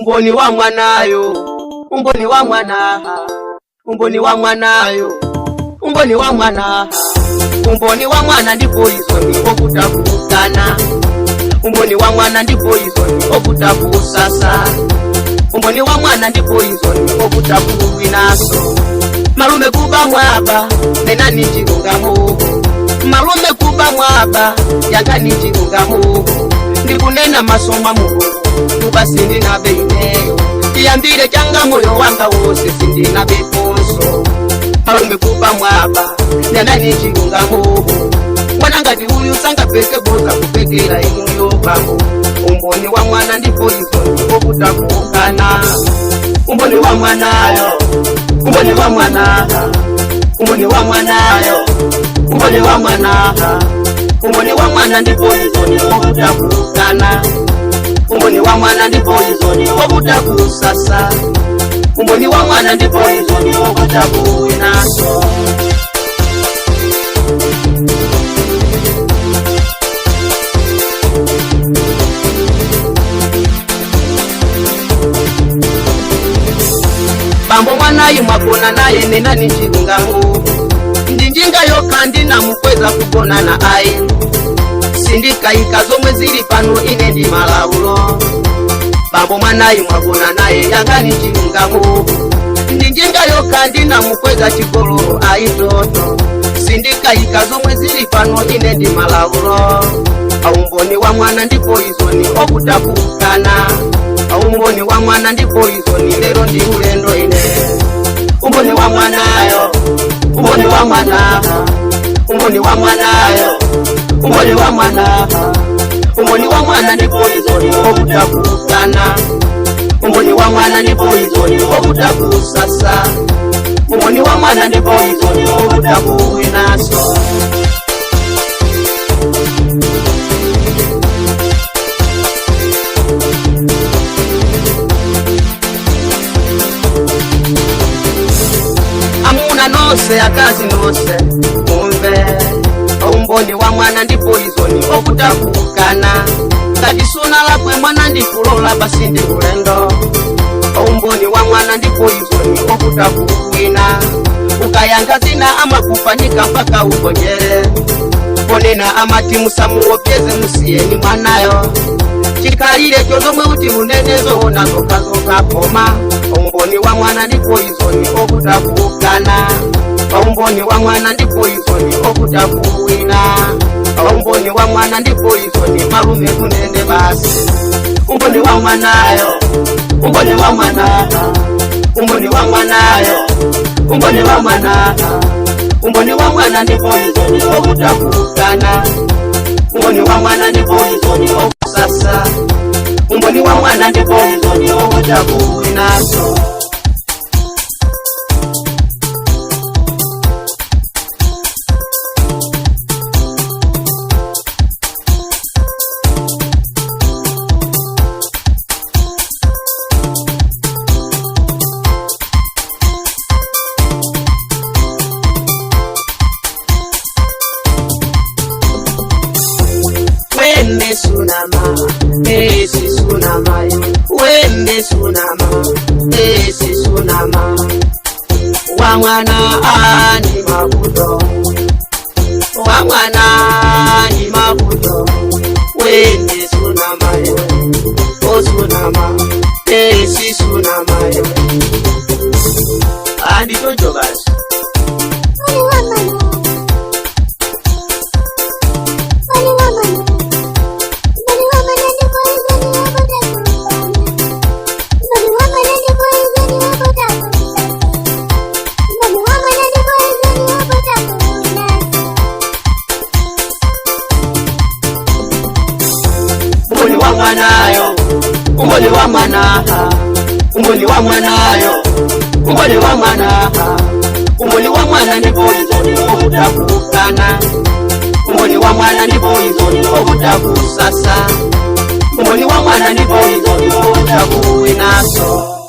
umboni wa mwanayo, umboni wa mwanaha, umboni wa mwanayo, umboni wa mwanaha, umboni wa mwana ndipo izo ni okutakukana, umboni wa mwana ndipo izo ni okutakusasa, umboni wa mwana ndipo izo ni okutakuwinaso. Malume kuba mwaba nena nichilungamu, malume kuba mwaba yanga nichilungamu, ndikunena masoma muhu tubasindi na beineyo, iyambire changa moyo wanga wose sindi na beponso. Malume kuba mwaba nena nichilungamu, mwanangati huyu sanga peke boza kupekera imuyo bangu, umboni wa mwana ndipo izo okutakukana, umboni wa mwanayo, umboni wa mwanaha, umboni wa mwanayo, umboni wa mwanaha, umboni wa mwana ndipo izo ni okutakukana, umboni wa mwana ndipo izo ni okutakusasa, umboni wa mwana ndipo izo ni okutakuwinaso. Bambo mwanayi mwagona naye nena nichilungamu, ndinjinga yokandi na mukweza kugona na ayi, sindikayika zomwe zili pano ine ndi malawulo. Bambo mwanayi mwagona naye yanga nichilungamu, ndinjinga yokandi na mukweza chigolo ayi toto, sindikayika zomwe zili pano ine ndi malawulo. Umboni wa mwana ndipo izo ni okutakukana, umboni wa mwana ndipo izo ni lero ndi ulendo ine. Umboni wa mwanayo, umboni wa mwanaha, umboni wa mwanayo, umboni wa mwanaha, umboni wa mwana ndipo izo ni okutakukana, umboni wa mwana ndipo izo ni okutakusasa, umboni wa mwana ndipo izo ni okutakuwinaso. Amuna nose akazi nose umve, umboni wa mwana ndipo izo ni okutakukana, ngati suna lakwe mwana ndikulola basi ndi ulendo. Umboni wa mwana ndipo izo ni okutakuwina, ukayanga zina amakufanyika mpaka ugonjere, ponena amati musamuopyeze musiyeni mwanayo, chikalire chozomwe uti unenezo onazo kazoka poma. Umboni wa mwana ndipo izo ni okutakukana, umboni wa mwana ndipo izo ni okutakuwina, umboni wa mwana ndipo izo ni malume kunene basi. Umboni wa mwanayo, umboni wa mwanaha, umboni wa mwanayo, umboni wa mwanaha, umboni wa mwana ndipo izo ni okutakukana, umboni wa mwana ndipo izo ni okusasa, umboni wa mwana ndipo izo ni okutakuwinaso. Wende sunama, esi sunama, wende sunama, esi sunama, wa mwana ani mabudo, wa mwana ani mabudo, wende sunama, o sunama, esi sunama, andi tojo basi. Umboni wa mwanayo, umboni wa mwanaha, umboni wa mwanayo, umboni wa mwanaha, umboni wa mwana ndipo izo ni okutakukana, umboni wa mwana ndipo izo ni okutakusasa, umboni wa mwana ndipo izo ni okutakuwinaso.